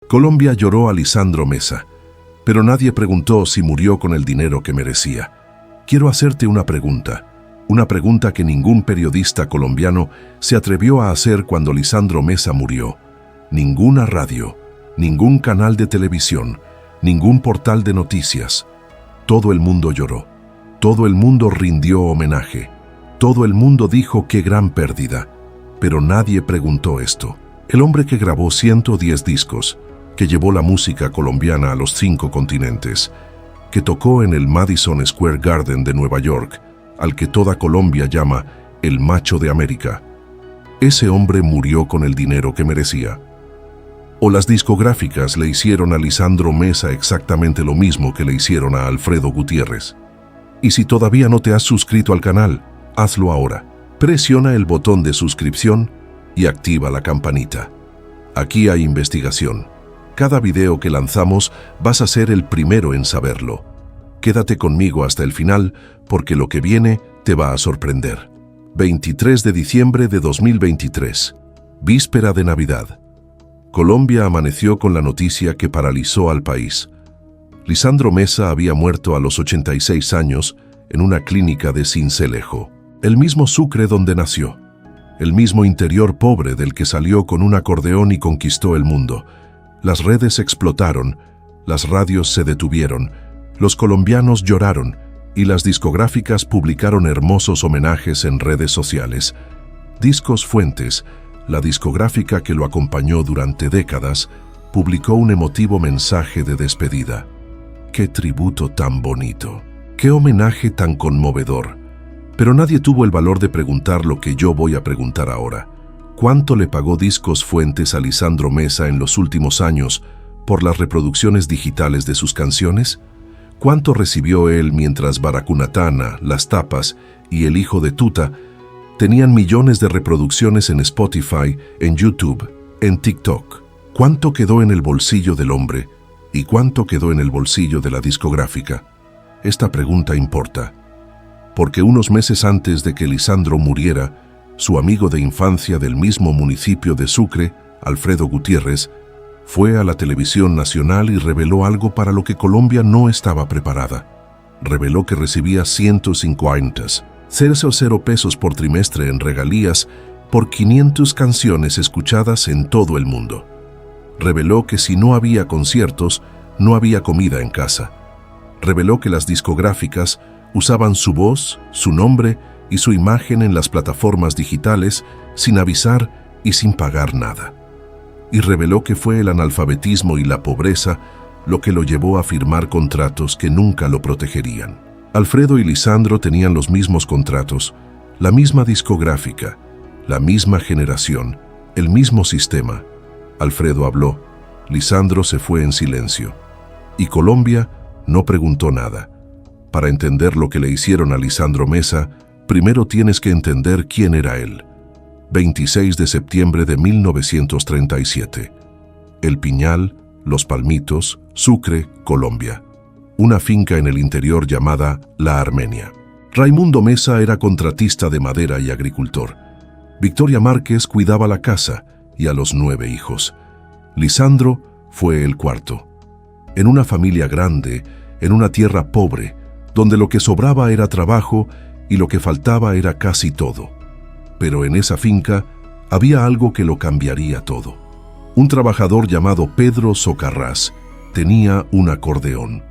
Colombia lloró a Lisandro Mesa, pero nadie preguntó si murió con el dinero que merecía. Quiero hacerte una pregunta que ningún periodista colombiano se atrevió a hacer cuando Lisandro Mesa murió. Ninguna radio, ningún canal de televisión, ningún portal de noticias. Todo el mundo lloró, todo el mundo rindió homenaje, todo el mundo dijo qué gran pérdida, pero nadie preguntó esto. El hombre que grabó 110 discos, que llevó la música colombiana a los 5 continentes, que tocó en el Madison Square Garden de Nueva York, al que toda Colombia llama el macho de América. Ese hombre murió con el dinero que merecía. O las discográficas le hicieron a Lisandro Mesa exactamente lo mismo que le hicieron a Alfredo Gutiérrez. Y si todavía no te has suscrito al canal, hazlo ahora. Presiona el botón de suscripción y activa la campanita. Aquí hay investigación. Cada video que lanzamos vas a ser el primero en saberlo. Quédate conmigo hasta el final porque lo que viene te va a sorprender. 23 de diciembre de 2023, víspera de Navidad. Colombia amaneció con la noticia que paralizó al país. Lisandro Mesa había muerto a los 86 años en una clínica de Sincelejo, el mismo Sucre donde nació, el mismo interior pobre del que salió con un acordeón y conquistó el mundo. Las redes explotaron, las radios se detuvieron, los colombianos lloraron y las discográficas publicaron hermosos homenajes en redes sociales. Discos Fuentes, la discográfica que lo acompañó durante décadas, publicó un emotivo mensaje de despedida. ¡Qué tributo tan bonito! ¡Qué homenaje tan conmovedor! Pero nadie tuvo el valor de preguntar lo que yo voy a preguntar ahora. ¿Cuánto le pagó Discos Fuentes a Lisandro Mesa en los últimos años por las reproducciones digitales de sus canciones? ¿Cuánto recibió él mientras Baracunatana, Las Tapas y El Hijo de Tuta tenían millones de reproducciones en Spotify, en YouTube, en TikTok? ¿Cuánto quedó en el bolsillo del hombre y cuánto quedó en el bolsillo de la discográfica? Esta pregunta importa, porque unos meses antes de que Lisandro muriera, su amigo de infancia del mismo municipio de Sucre, Alfredo Gutiérrez, fue a la televisión nacional y reveló algo para lo que Colombia no estaba preparada. Reveló que recibía 150 pesos por trimestre en regalías por 500 canciones escuchadas en todo el mundo. Reveló que si no había conciertos, no había comida en casa. Reveló que las discográficas usaban su voz, su nombre y su imagen en las plataformas digitales sin avisar y sin pagar nada. Y reveló que fue el analfabetismo y la pobreza lo que lo llevó a firmar contratos que nunca lo protegerían. Alfredo y Lisandro tenían los mismos contratos, la misma discográfica, la misma generación, el mismo sistema. Alfredo habló, Lisandro se fue en silencio. Y Colombia no preguntó nada. Para entender lo que le hicieron a Lisandro Mesa, primero tienes que entender quién era él. 26 de septiembre de 1937. El Piñal, Los Palmitos, Sucre, Colombia. Una finca en el interior llamada La Armenia. Raimundo Mesa era contratista de madera y agricultor. Victoria Márquez cuidaba la casa y a los 9 hijos. Lisandro fue el cuarto. En una familia grande, en una tierra pobre, donde lo que sobraba era trabajo y lo que faltaba era casi todo. Pero en esa finca había algo que lo cambiaría todo. Un trabajador llamado Pedro Socarrás tenía un acordeón.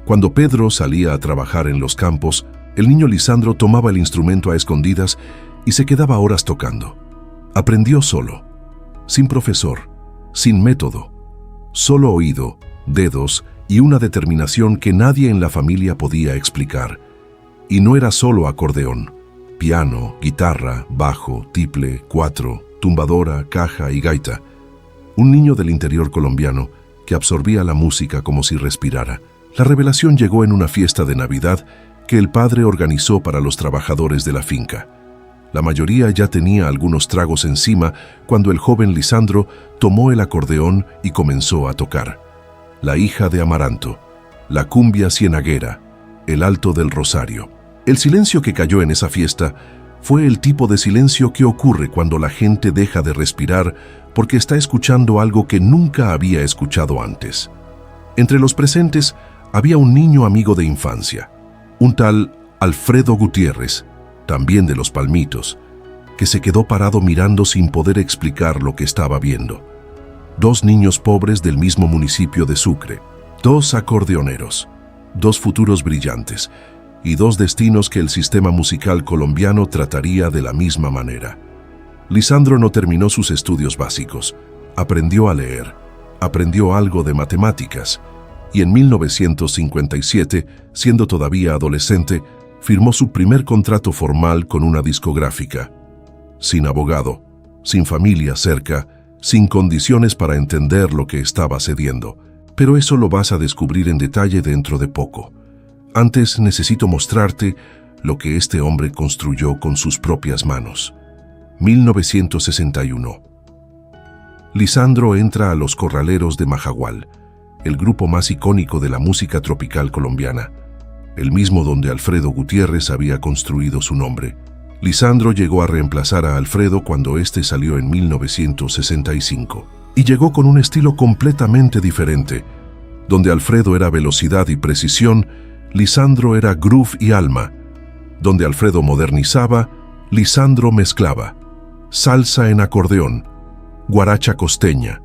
Cuando Pedro salía a trabajar en los campos, el niño Lisandro tomaba el instrumento a escondidas y se quedaba horas tocando. Aprendió solo, sin profesor, sin método, solo oído, dedos y una determinación que nadie en la familia podía explicar. Y no era solo acordeón, piano, guitarra, bajo, tiple, cuatro, tumbadora, caja y gaita. Un niño del interior colombiano que absorbía la música como si respirara. La revelación llegó en una fiesta de Navidad que el padre organizó para los trabajadores de la finca. La mayoría ya tenía algunos tragos encima cuando el joven Lisandro tomó el acordeón y comenzó a tocar. La hija de Amaranto, la cumbia cienaguera, el alto del Rosario. El silencio que cayó en esa fiesta Fue el tipo de silencio que ocurre cuando la gente deja de respirar porque está escuchando algo que nunca había escuchado antes. Entre los presentes había un niño amigo de infancia, un tal Alfredo Gutiérrez, también de Los Palmitos, que se quedó parado mirando sin poder explicar lo que estaba viendo. Dos niños pobres del mismo municipio de Sucre, dos acordeoneros, dos futuros brillantes y dos destinos que el sistema musical colombiano trataría de la misma manera. Lisandro no terminó sus estudios básicos, aprendió a leer, aprendió algo de matemáticas y en 1957, siendo todavía adolescente, firmó su primer contrato formal con una discográfica. Sin abogado, sin familia cerca, sin condiciones para entender lo que estaba cediendo. Pero eso lo vas a descubrir en detalle dentro de poco. Antes necesito mostrarte lo que este hombre construyó con sus propias manos. 1961. Lisandro entra a Los Corraleros de Majagual, el grupo más icónico de la música tropical colombiana, el mismo donde Alfredo Gutiérrez había construido su nombre. Lisandro llegó a reemplazar a Alfredo cuando éste salió en 1965. Y llegó con un estilo completamente diferente. Donde Alfredo era velocidad y precisión, Lisandro era groove y alma. Donde Alfredo modernizaba, Lisandro mezclaba. Salsa en acordeón, guaracha costeña,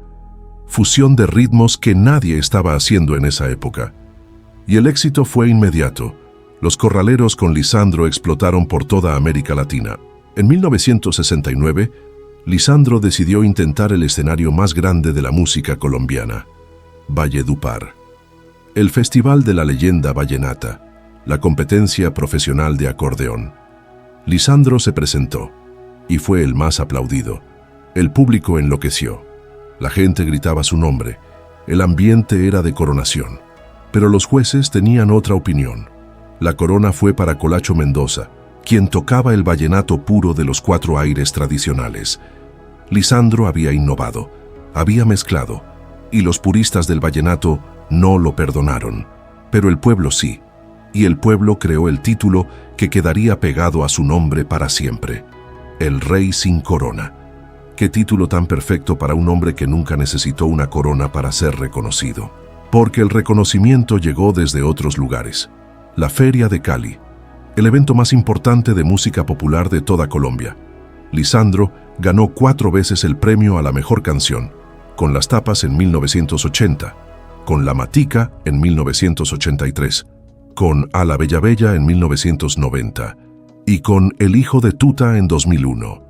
fusión de ritmos que nadie estaba haciendo en esa época. Y el éxito fue inmediato. Los Corraleros con Lisandro explotaron por toda América Latina. En 1969, Lisandro decidió intentar el escenario más grande de la música colombiana, Valledupar. El Festival de la Leyenda Vallenata, la competencia profesional de acordeón. Lisandro se presentó, y fue el más aplaudido. El público enloqueció. La gente gritaba su nombre. El ambiente era de coronación. Pero los jueces tenían otra opinión. La corona fue para Colacho Mendoza, quien tocaba el vallenato puro de los cuatro aires tradicionales. Lisandro había innovado, había mezclado, y los puristas del vallenato no lo perdonaron. Pero el pueblo sí, y el pueblo creó el título que quedaría pegado a su nombre para siempre: El Rey sin Corona. Qué título tan perfecto para un hombre que nunca necesitó una corona para ser reconocido. Porque el reconocimiento llegó desde otros lugares. La Feria de Cali, el evento más importante de música popular de toda Colombia. Lisandro ganó 4 veces el premio a la mejor canción, con Las Tapas en 1980, con La Matica en 1983, con A la Bella Bella en 1990 y con El Hijo de Tuta en 2001.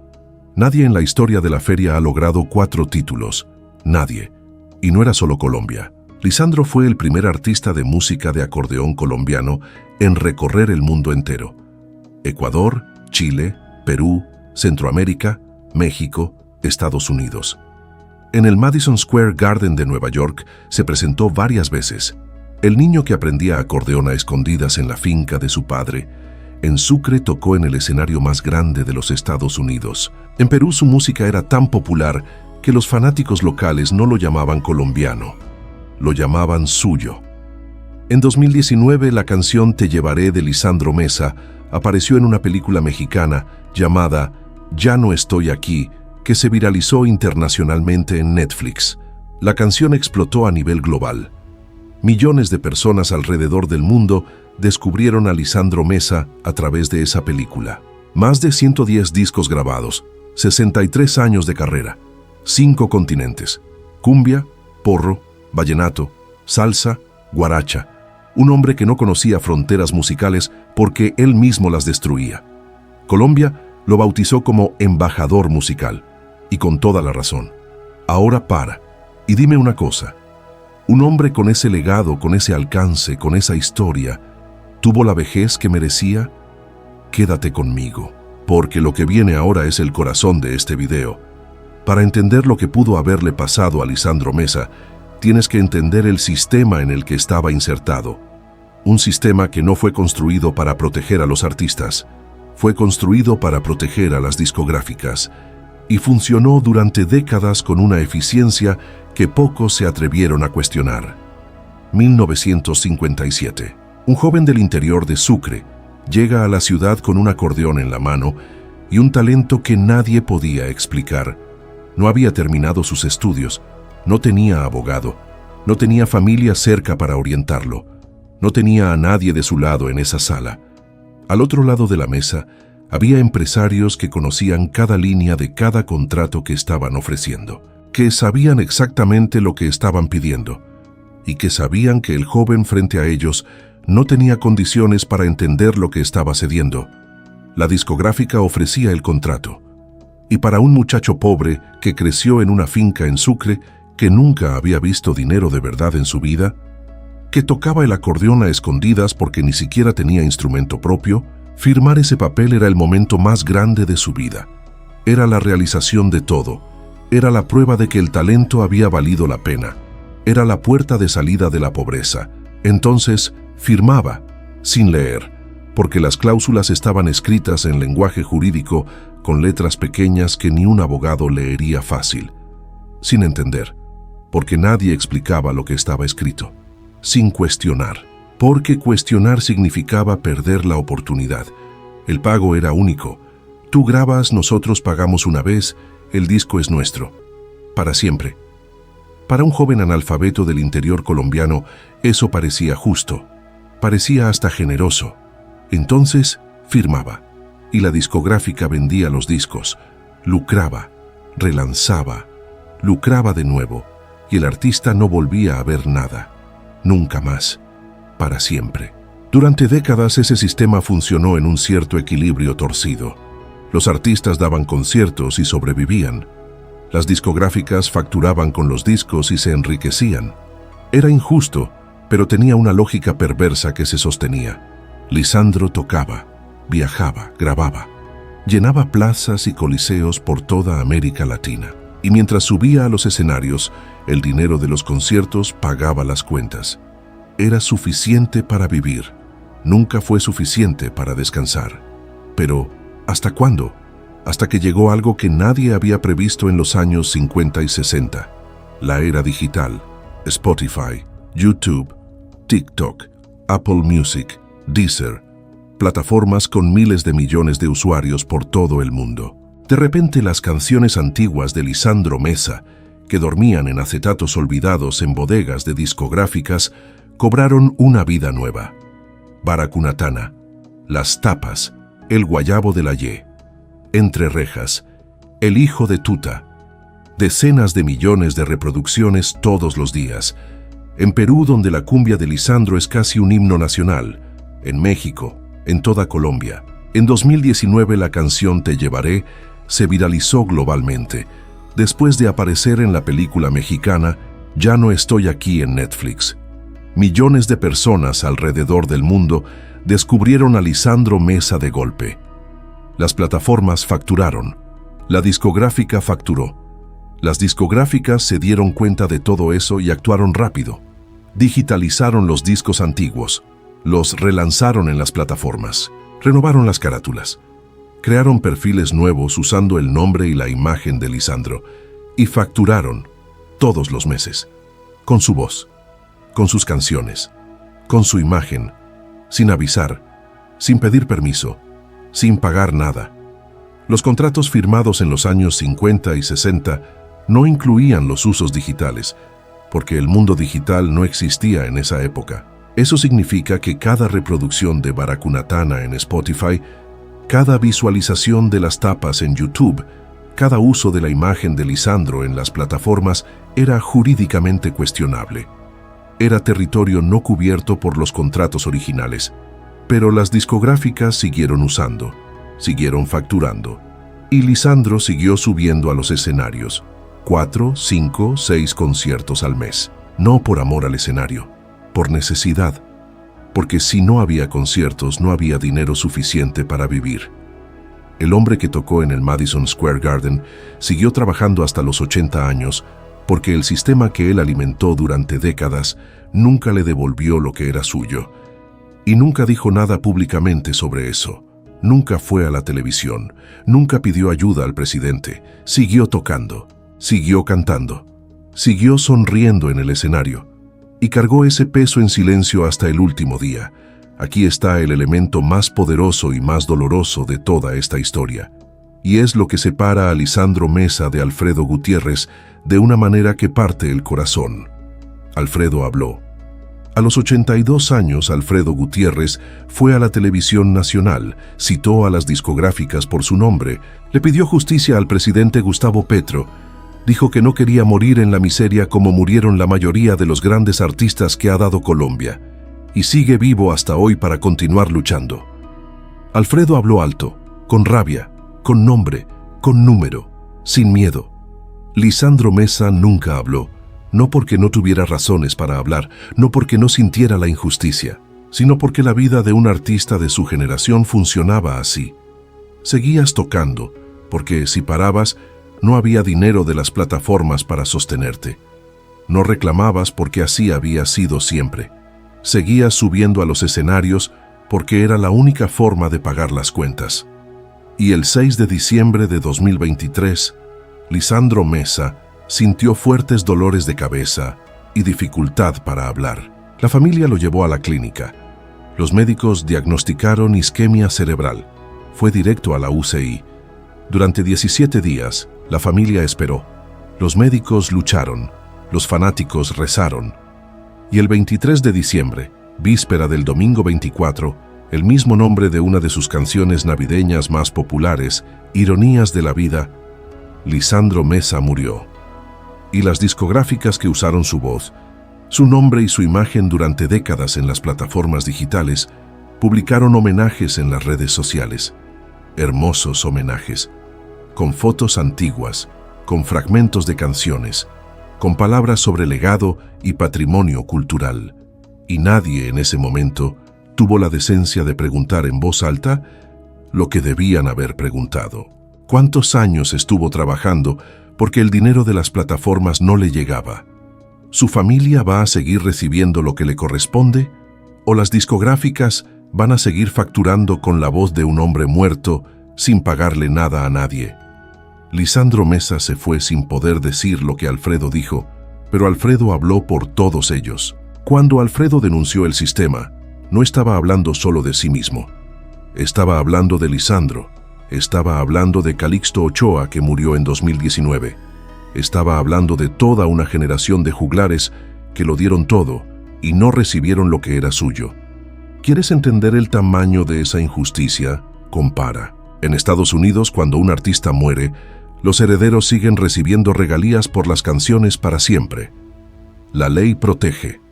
Nadie en la historia de la feria ha logrado 4 títulos, nadie, y no era solo Colombia. Lisandro fue el primer artista de música de acordeón colombiano en recorrer el mundo entero. Ecuador, Chile, Perú, Centroamérica, México, Estados Unidos. En el Madison Square Garden de Nueva York se presentó varias veces. El niño que aprendía acordeón a escondidas en la finca de su padre. En Sucre tocó en el escenario más grande de los Estados Unidos. En Perú su música era tan popular que los fanáticos locales no lo llamaban colombiano. Lo llamaban suyo. En 2019, la canción Te Llevaré de Lisandro Mesa apareció en una película mexicana llamada Ya no estoy aquí, que se viralizó internacionalmente en Netflix. La canción explotó a nivel global. Millones de personas alrededor del mundo descubrieron a Lisandro Mesa a través de esa película. Más de 110 discos grabados, 63 años de carrera, 5 continentes, cumbia, porro, vallenato, salsa, guaracha. Un hombre que no conocía fronteras musicales porque él mismo las destruía. Colombia lo bautizó como embajador musical, y con toda la razón. Ahora para, y dime una cosa. Un hombre con ese legado, con ese alcance, con esa historia, ¿tuvo la vejez que merecía? Quédate conmigo, porque lo que viene ahora es el corazón de este video. Para entender lo que pudo haberle pasado a Lisandro Mesa, tienes que entender el sistema en el que estaba insertado. Un sistema que no fue construido para proteger a los artistas, fue construido para proteger a las discográficas y funcionó durante décadas con una eficiencia que pocos se atrevieron a cuestionar. 1957. Un joven del interior de Sucre llega a la ciudad con un acordeón en la mano y un talento que nadie podía explicar. No había terminado sus estudios, no tenía abogado, no tenía familia cerca para orientarlo, no tenía a nadie de su lado en esa sala. Al otro lado de la mesa había empresarios que conocían cada línea de cada contrato que estaban ofreciendo, que sabían exactamente lo que estaban pidiendo y que sabían que el joven frente a ellos no tenía condiciones para entender lo que estaba cediendo. La discográfica ofrecía el contrato, y para un muchacho pobre que creció en una finca en Sucre, que nunca había visto dinero de verdad en su vida, que tocaba el acordeón a escondidas porque ni siquiera tenía instrumento propio, firmar ese papel era el momento más grande de su vida. Era la realización de todo, era la prueba de que el talento había valido la pena, era la puerta de salida de la pobreza. Entonces, firmaba, sin leer, porque las cláusulas estaban escritas en lenguaje jurídico con letras pequeñas que ni un abogado leería fácil. Sin entender, porque nadie explicaba lo que estaba escrito. Sin cuestionar, porque cuestionar significaba perder la oportunidad. El pago era único. Tú grabas, nosotros pagamos una vez, el disco es nuestro. Para siempre. Para un joven analfabeto del interior colombiano, eso parecía justo. Parecía hasta generoso. Entonces, firmaba. Y la discográfica vendía los discos. Lucraba, relanzaba, lucraba de nuevo. Y el artista no volvía a ver nada. Nunca más. Para siempre. Durante décadas ese sistema funcionó en un cierto equilibrio torcido. Los artistas daban conciertos y sobrevivían. Las discográficas facturaban con los discos y se enriquecían. Era injusto, pero tenía una lógica perversa que se sostenía. Lisandro tocaba, viajaba, grababa, llenaba plazas y coliseos por toda América Latina. Y mientras subía a los escenarios, el dinero de los conciertos pagaba las cuentas. Era suficiente para vivir. Nunca fue suficiente para descansar. Pero, ¿hasta cuándo? Hasta que llegó algo que nadie había previsto en los años 50 y 60. La era digital, Spotify, YouTube, TikTok, Apple Music, Deezer, plataformas con miles de millones de usuarios por todo el mundo. De repente las canciones antiguas de Lisandro Mesa, que dormían en acetatos olvidados en bodegas de discográficas, cobraron una vida nueva. Baracunatana, Las Tapas, El Guayabo de la Ye, Entre Rejas, El Hijo de Tuta. Decenas de millones de reproducciones todos los días. En Perú, donde la cumbia de Lisandro es casi un himno nacional. En México, en toda Colombia. En 2019 la canción Te Llevaré se viralizó globalmente, después de aparecer en la película mexicana Ya no estoy aquí en Netflix. Millones de personas alrededor del mundo descubrieron a Lisandro Mesa de golpe. Las plataformas facturaron, la discográfica facturó. Las discográficas se dieron cuenta de todo eso y actuaron rápido. Digitalizaron los discos antiguos, los relanzaron en las plataformas, renovaron las carátulas, crearon perfiles nuevos usando el nombre y la imagen de Lisandro y facturaron todos los meses, con su voz, con sus canciones, con su imagen, sin avisar, sin pedir permiso, sin pagar nada. Los contratos firmados en los años 50 y 60 no incluían los usos digitales, porque el mundo digital no existía en esa época. Eso significa que cada reproducción de Baracunatana en Spotify, cada visualización de Las Tapas en YouTube, cada uso de la imagen de Lisandro en las plataformas era jurídicamente cuestionable. Era territorio no cubierto por los contratos originales, pero las discográficas siguieron usando, siguieron facturando, y Lisandro siguió subiendo a los escenarios, 4, 5, 6 conciertos al mes, no por amor al escenario, por necesidad, porque si no había conciertos no había dinero suficiente para vivir. El hombre que tocó en el Madison Square Garden siguió trabajando hasta los 80 años porque el sistema que él alimentó durante décadas nunca le devolvió lo que era suyo. Y nunca dijo nada públicamente sobre eso. Nunca fue a la televisión, nunca pidió ayuda al presidente. Siguió tocando, siguió cantando, siguió sonriendo en el escenario y cargó ese peso en silencio hasta el último día. Aquí está el elemento más poderoso y más doloroso de toda esta historia. y es lo que separa a Lisandro Mesa de Alfredo Gutiérrez de una manera que parte el corazón. Alfredo habló. A los 82 años, Alfredo Gutiérrez fue a la televisión nacional, citó a las discográficas por su nombre, le pidió justicia al presidente Gustavo Petro, dijo que no quería morir en la miseria como murieron la mayoría de los grandes artistas que ha dado Colombia, y sigue vivo hasta hoy para continuar luchando. Alfredo habló alto, con rabia, con nombre, con número, sin miedo. Lisandro Mesa nunca habló, no porque no tuviera razones para hablar, no porque no sintiera la injusticia, sino porque la vida de un artista de su generación funcionaba así. Seguías tocando, porque si parabas, no había dinero de las plataformas para sostenerte. No reclamabas porque así había sido siempre. Seguías subiendo a los escenarios porque era la única forma de pagar las cuentas. Y el 6 de diciembre de 2023, Lisandro Mesa sintió fuertes dolores de cabeza y dificultad para hablar. La familia lo llevó a la clínica. Los médicos diagnosticaron isquemia cerebral. Fue directo a la UCI. Durante 17 días, la familia esperó. Los médicos lucharon. Los fanáticos rezaron. Y el 23 de diciembre, víspera del domingo 24, el mismo nombre de una de sus canciones navideñas más populares, Ironías de la Vida, Lisandro Mesa murió. Y las discográficas que usaron su voz, su nombre y su imagen durante décadas en las plataformas digitales, publicaron homenajes en las redes sociales. Hermosos homenajes, con fotos antiguas, con fragmentos de canciones, con palabras sobre legado y patrimonio cultural. Y nadie en ese momento tuvo la decencia de preguntar en voz alta lo que debían haber preguntado. ¿Cuántos años estuvo trabajando porque el dinero de las plataformas no le llegaba? ¿Su familia va a seguir recibiendo lo que le corresponde? ¿O las discográficas van a seguir facturando con la voz de un hombre muerto sin pagarle nada a nadie? Lisandro Mesa se fue sin poder decir lo que Alfredo dijo, pero Alfredo habló por todos ellos. Cuando Alfredo denunció el sistema, no estaba hablando solo de sí mismo. Estaba hablando de Lisandro. Estaba hablando de Calixto Ochoa, que murió en 2019. Estaba hablando de toda una generación de juglares que lo dieron todo y no recibieron lo que era suyo. ¿Quieres entender el tamaño de esa injusticia? Compara. En Estados Unidos, cuando un artista muere, los herederos siguen recibiendo regalías por las canciones para siempre. La ley protege.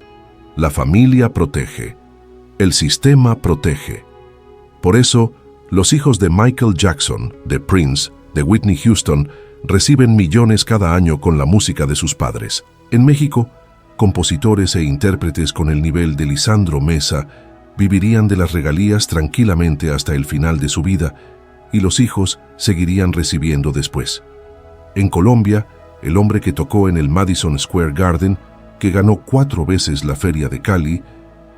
La familia protege. El sistema protege. Por eso, los hijos de Michael Jackson, de Prince, de Whitney Houston, reciben millones cada año con la música de sus padres. En México, compositores e intérpretes con el nivel de Lisandro Mesa vivirían de las regalías tranquilamente hasta el final de su vida, y los hijos seguirían recibiendo después. En Colombia, el hombre que tocó en el Madison Square Garden, que ganó 4 veces la Feria de Cali,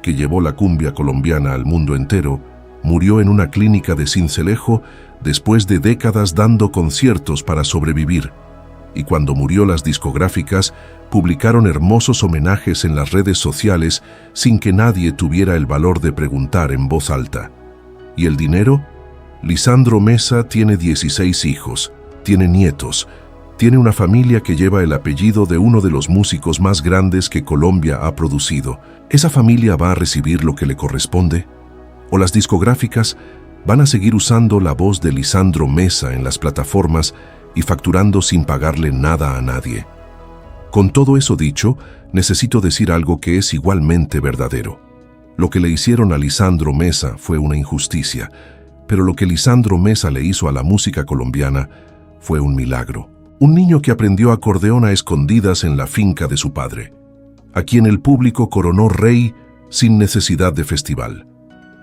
que llevó la cumbia colombiana al mundo entero, murió en una clínica de Sincelejo después de décadas dando conciertos para sobrevivir. Y cuando murió, las discográficas publicaron hermosos homenajes en las redes sociales sin que nadie tuviera el valor de preguntar en voz alta. ¿Y el dinero? Lisandro Mesa tiene 16 hijos, tiene nietos, tiene una familia que lleva el apellido de uno de los músicos más grandes que Colombia ha producido. ¿Esa familia va a recibir lo que le corresponde? ¿O las discográficas van a seguir usando la voz de Lisandro Mesa en las plataformas y facturando sin pagarle nada a nadie? Con todo eso dicho, necesito decir algo que es igualmente verdadero. Lo que le hicieron a Lisandro Mesa fue una injusticia, pero lo que Lisandro Mesa le hizo a la música colombiana fue un milagro. Un niño que aprendió acordeón a escondidas en la finca de su padre, a quien el público coronó rey sin necesidad de festival,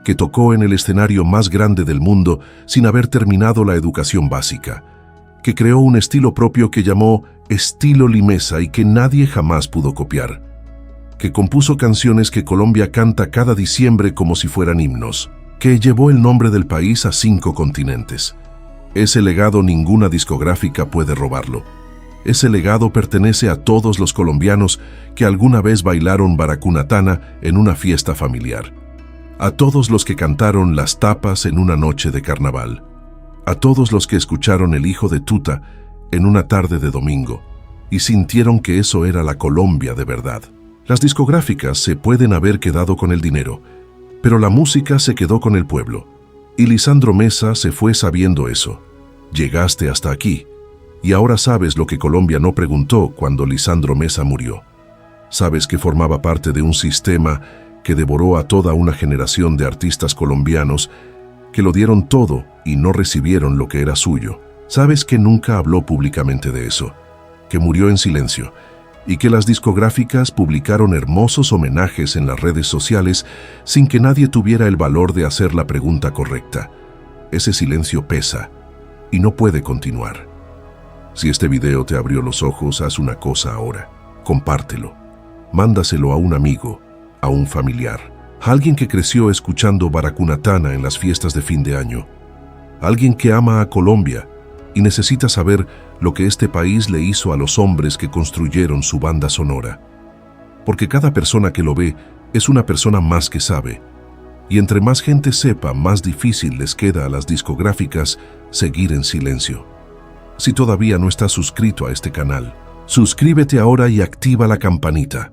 que tocó en el escenario más grande del mundo sin haber terminado la educación básica, que creó un estilo propio que llamó Estilo Limesa y que nadie jamás pudo copiar, que compuso canciones que Colombia canta cada diciembre como si fueran himnos, que llevó el nombre del país a 5 continentes. Ese legado ninguna discográfica puede robarlo. Ese legado pertenece a todos los colombianos que alguna vez bailaron baracunatana en una fiesta familiar, a todos los que cantaron las tapas en una noche de carnaval, a todos los que escucharon El Hijo de Tuta en una tarde de domingo y sintieron que eso era la Colombia de verdad. Las discográficas se pueden haber quedado con el dinero, pero la música se quedó con el pueblo. Y Lisandro Mesa se fue sabiendo eso. Llegaste hasta aquí, y ahora sabes lo que Colombia no preguntó cuando Lisandro Mesa murió. Sabes que formaba parte de un sistema que devoró a toda una generación de artistas colombianos que lo dieron todo y no recibieron lo que era suyo. Sabes que nunca habló públicamente de eso, que murió en silencio, y que las discográficas publicaron hermosos homenajes en las redes sociales sin que nadie tuviera el valor de hacer la pregunta correcta. Ese silencio pesa y no puede continuar. Si este video te abrió los ojos, haz una cosa ahora. Compártelo. Mándaselo a un amigo, a un familiar, a alguien que creció escuchando Baracunatana en las fiestas de fin de año, alguien que ama a Colombia y necesita saber lo que este país le hizo a los hombres que construyeron su banda sonora. Porque cada persona que lo ve es una persona más que sabe, y entre más gente sepa, más difícil les queda a las discográficas seguir en silencio. Si todavía no estás suscrito a este canal, suscríbete ahora y activa la campanita,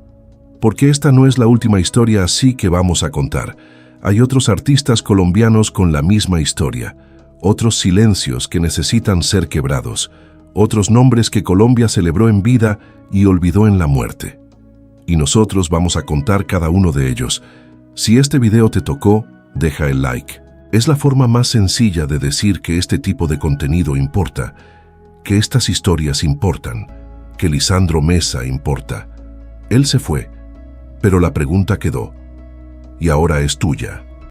porque esta no es la última historia así que vamos a contar. Hay otros artistas colombianos con la misma historia, otros silencios que necesitan ser quebrados, otros nombres que Colombia celebró en vida y olvidó en la muerte. Y nosotros vamos a contar cada uno de ellos. Si este video te tocó, deja el like. Es la forma más sencilla de decir que este tipo de contenido importa, que estas historias importan, que Lisandro Mesa importa. Él se fue, pero la pregunta quedó, y ahora es tuya.